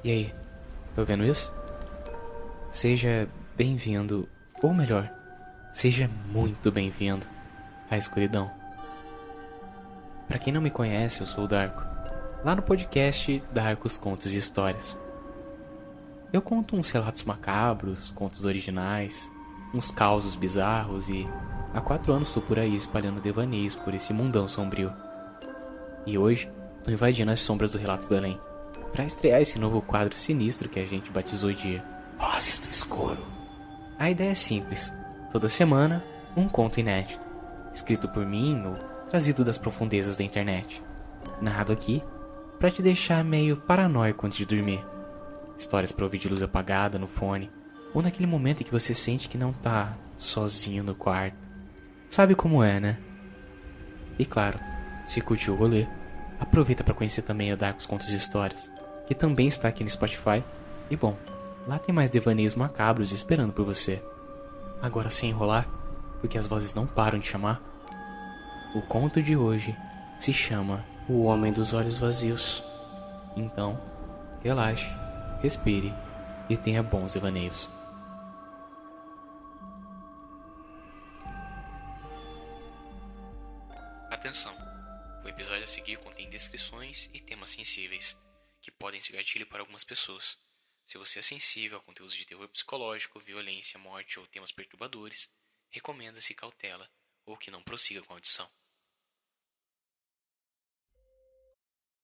E aí, tá ouvindo isso? Seja bem-vindo, ou melhor, seja muito bem-vindo à escuridão. Pra quem não me conhece, eu sou o Darko, lá no podcast Darkos Contos e Histórias. Eu conto uns relatos macabros, contos originais, uns causos bizarros e há 4 anos tô por aí espalhando devaneios por esse mundão sombrio. E hoje, tô invadindo as sombras do Relato do Além, pra estrear esse novo quadro sinistro que a gente batizou de Vozes do Escuro. A ideia é simples, toda semana, um conto inédito, escrito por mim ou trazido das profundezas da internet. Narrado aqui, pra te deixar meio paranoico antes de dormir. Histórias pra ouvir de luz apagada no fone, ou naquele momento em que você sente que não tá sozinho no quarto. Sabe como é, né? E claro, se curtiu o rolê, aproveita pra conhecer também o Darkos Contos e Histórias, que também está aqui no Spotify. E bom, lá tem mais devaneios macabros esperando por você. Agora sem enrolar, porque as vozes não param de chamar, o conto de hoje se chama O Homem dos Olhos Vazios. Então, relaxe, respire e tenha bons devaneios. Atenção! O episódio a seguir contém descrições e temas sensíveis, que podem ser gatilho para algumas pessoas. Se você é sensível a conteúdos de terror psicológico, violência, morte ou temas perturbadores, recomenda-se cautela ou que não prossiga com a audição.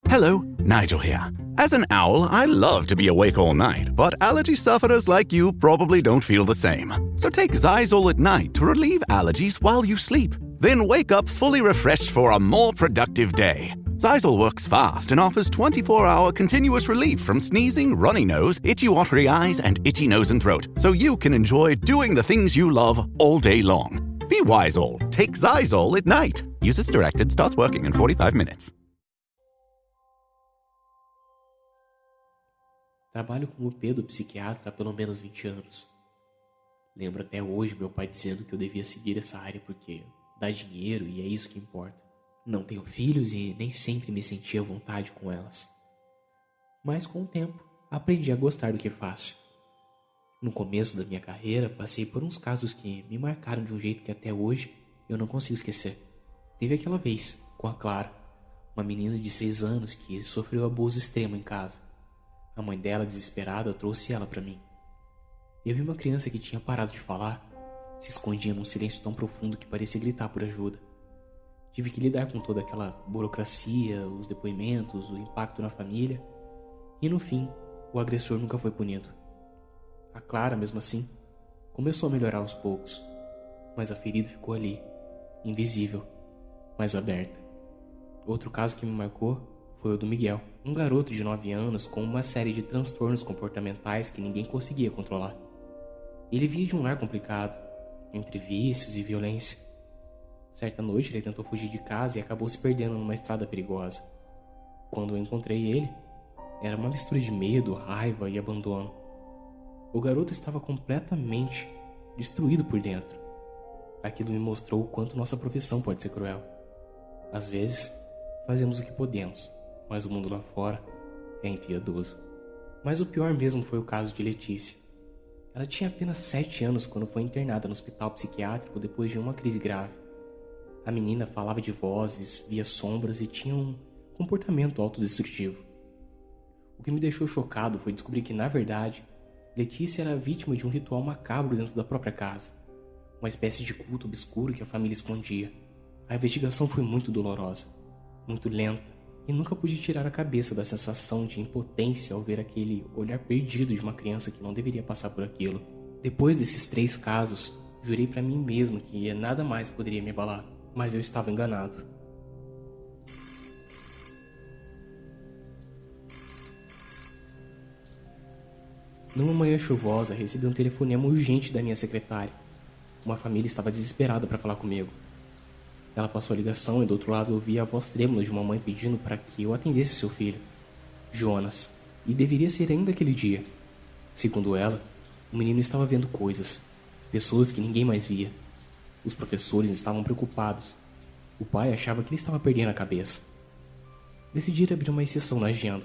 Hello, Nigel here. As an owl, I love to be awake all night, but allergy sufferers like you probably don't feel the same. So take Xyzal at night to relieve allergies while you sleep. Then wake up fully refreshed for a more productive day. Xyzal works fast and offers 24-hour continuous relief from sneezing, runny nose, itchy watery eyes, and itchy nose and throat, so you can enjoy doing the things you love all day long. Be wise all. Take Xyzal at night. Use as directed. Starts working in 45 minutes. Trabalho como pedopsiquiatra há pelo menos 20 anos. Lembro até hoje meu pai dizendo que eu devia seguir essa área porque dá dinheiro e é isso que importa. Não tenho filhos e nem sempre me senti à vontade com elas. Mas com o tempo, aprendi a gostar do que faço. No começo da minha carreira, passei por uns casos que me marcaram de um jeito que até hoje eu não consigo esquecer. Teve aquela vez, com a Clara, uma menina de 6 anos que sofreu abuso extremo em casa. A mãe dela, desesperada, trouxe ela para mim. Eu vi uma criança que tinha parado de falar, se escondia num silêncio tão profundo que parecia gritar por ajuda. Tive que lidar com toda aquela burocracia, os depoimentos, o impacto na família, e no fim, o agressor nunca foi punido. A Clara, mesmo assim, começou a melhorar aos poucos, mas a ferida ficou ali, invisível, mas aberta. Outro caso que me marcou foi o do Miguel, um garoto de 9 anos com uma série de transtornos comportamentais que ninguém conseguia controlar. Ele vinha de um lar complicado, entre vícios e violência. Certa noite ele tentou fugir de casa e acabou se perdendo numa estrada perigosa. Quando eu encontrei ele, era uma mistura de medo, raiva e abandono. O garoto estava completamente destruído por dentro. Aquilo me mostrou o quanto nossa profissão pode ser cruel. Às vezes, fazemos o que podemos, mas o mundo lá fora é impiedoso. Mas o pior mesmo foi o caso de Letícia. Ela tinha apenas 7 anos quando foi internada no hospital psiquiátrico depois de uma crise grave. A menina falava de vozes, via sombras e tinha um comportamento autodestrutivo. O que me deixou chocado foi descobrir que, na verdade, Letícia era vítima de um ritual macabro dentro da própria casa. Uma espécie de culto obscuro que a família escondia. A investigação foi muito dolorosa, muito lenta, e nunca pude tirar a cabeça da sensação de impotência ao ver aquele olhar perdido de uma criança que não deveria passar por aquilo. Depois desses 3 casos, jurei pra mim mesmo que nada mais poderia me abalar, mas eu estava enganado. Numa manhã chuvosa, recebi um telefonema urgente da minha secretária. Uma família estava desesperada para falar comigo. Ela passou a ligação e do outro lado eu ouvi a voz trêmula de uma mãe pedindo para que eu atendesse seu filho, Jonas, e deveria ser ainda aquele dia. Segundo ela, o menino estava vendo coisas, pessoas que ninguém mais via. Os professores estavam preocupados. O pai achava que ele estava perdendo a cabeça. Decidi abrir uma exceção na agenda.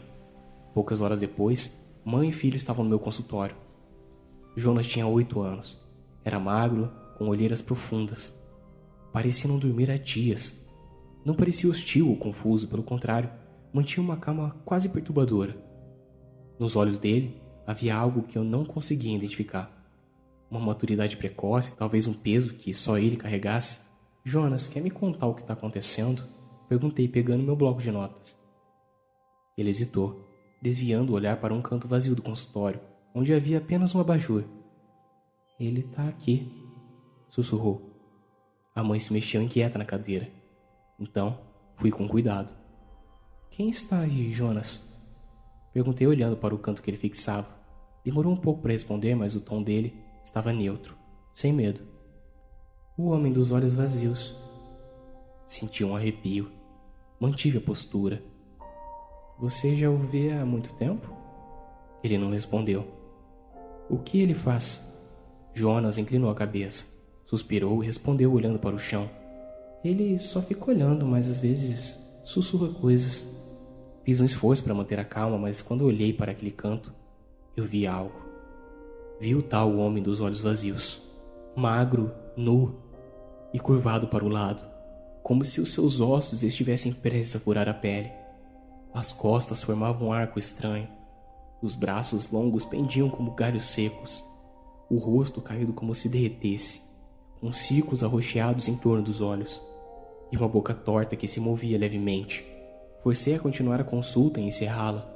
Poucas horas depois, Mãe e filho estavam no meu consultório. Jonas tinha 8 anos. Era magro, com olheiras profundas. Parecia não dormir há dias. Não parecia hostil ou confuso, pelo contrário, mantinha uma calma quase perturbadora. Nos olhos dele havia algo que eu não conseguia identificar. Uma maturidade precoce, talvez um peso que só ele carregasse. Jonas, quer me contar o que está acontecendo? Perguntei, pegando meu bloco de notas. Ele hesitou, desviando o olhar para um canto vazio do consultório, onde havia apenas um abajur. Ele está aqui, sussurrou. A mãe se mexeu inquieta na cadeira. Então, fui com cuidado. Quem está aí, Jonas? Perguntei olhando para o canto que ele fixava. Demorou um pouco para responder, mas o tom dele estava neutro, sem medo. O homem dos olhos vazios. Senti um arrepio. Mantive a postura. Você já o vê há muito tempo? Ele não respondeu. O que ele faz? Jonas inclinou a cabeça, suspirou e respondeu olhando para o chão. Ele só fica olhando, mas às vezes sussurra coisas. Fiz um esforço para manter a calma, mas quando olhei para aquele canto, eu vi algo. Vi o tal homem dos olhos vazios, magro, nu e curvado para o lado, como se os seus ossos estivessem prestes a furar a pele. As costas formavam um arco estranho. Os braços longos pendiam como galhos secos. O rosto caído como se derretesse, com círculos arroxeados em torno dos olhos, e uma boca torta que se movia levemente. Forcei a continuar a consulta e encerrá-la.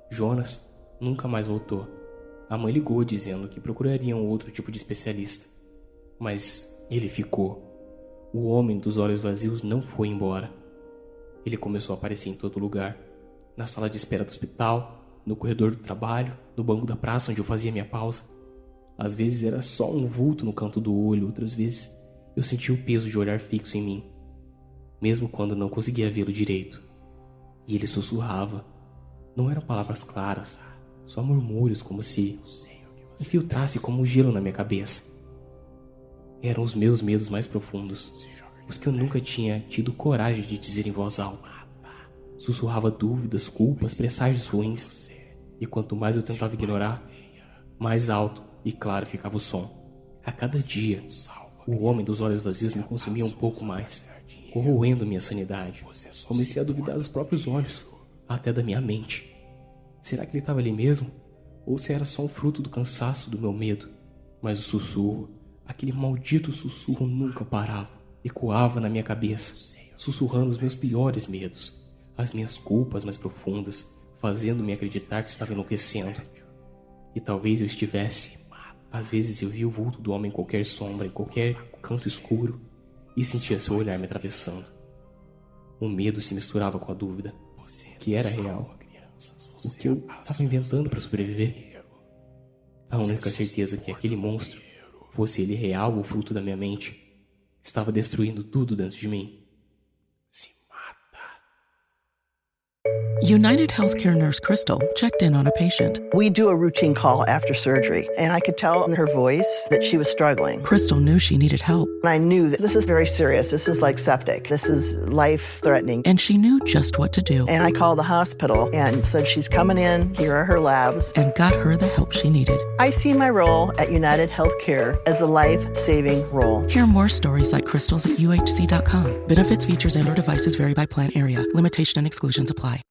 Jonas nunca mais voltou. A mãe ligou dizendo que procurariam outro tipo de especialista. Mas ele ficou. O homem dos olhos vazios não foi embora. Ele começou a aparecer em todo lugar. Na sala de espera do hospital, no corredor do trabalho, no banco da praça onde eu fazia minha pausa. Às vezes era só um vulto no canto do olho, outras vezes eu sentia o peso de olhar fixo em mim, mesmo quando não conseguia vê-lo direito. E ele sussurrava. Não eram palavras claras, só murmúrios como se infiltrasse como gelo na minha cabeça. Eram os meus medos mais profundos, os que eu nunca tinha tido coragem de dizer em voz alta. Sussurrava dúvidas, culpas, presságios ruins, e quanto mais eu tentava ignorar, mais alto e claro ficava o som. A cada dia, o homem dos olhos vazios me consumia um pouco mais, corroendo minha sanidade. Comecei a duvidar dos próprios olhos, até da minha mente. Será que ele estava ali mesmo? Ou se era só um fruto do cansaço do meu medo? Mas o sussurro, aquele maldito sussurro nunca parava. Ecoava na minha cabeça, sussurrando os meus piores medos, as minhas culpas mais profundas, fazendo-me acreditar que estava enlouquecendo. E talvez eu estivesse. Às vezes eu via o vulto do homem em qualquer sombra, em qualquer canto escuro, e sentia seu olhar me atravessando. O medo se misturava com a dúvida, que era real. O que eu estava inventando para sobreviver? A única certeza que aquele monstro, fosse ele real ou fruto da minha mente, estava destruindo tudo dentro de mim. United Healthcare nurse Crystal checked in on a patient. We do a routine call after surgery, and I could tell in her voice that she was struggling. Crystal knew she needed help. I knew that this is very serious. This is like septic. This is life-threatening. And she knew just what to do. And I called the hospital and said, she's coming in, here are her labs. And got her the help she needed. I see my role at United Healthcare as a life-saving role. Hear more stories like Crystal's at UHC.com. Benefits, features, and/or devices vary by plan area. Limitation and exclusions apply.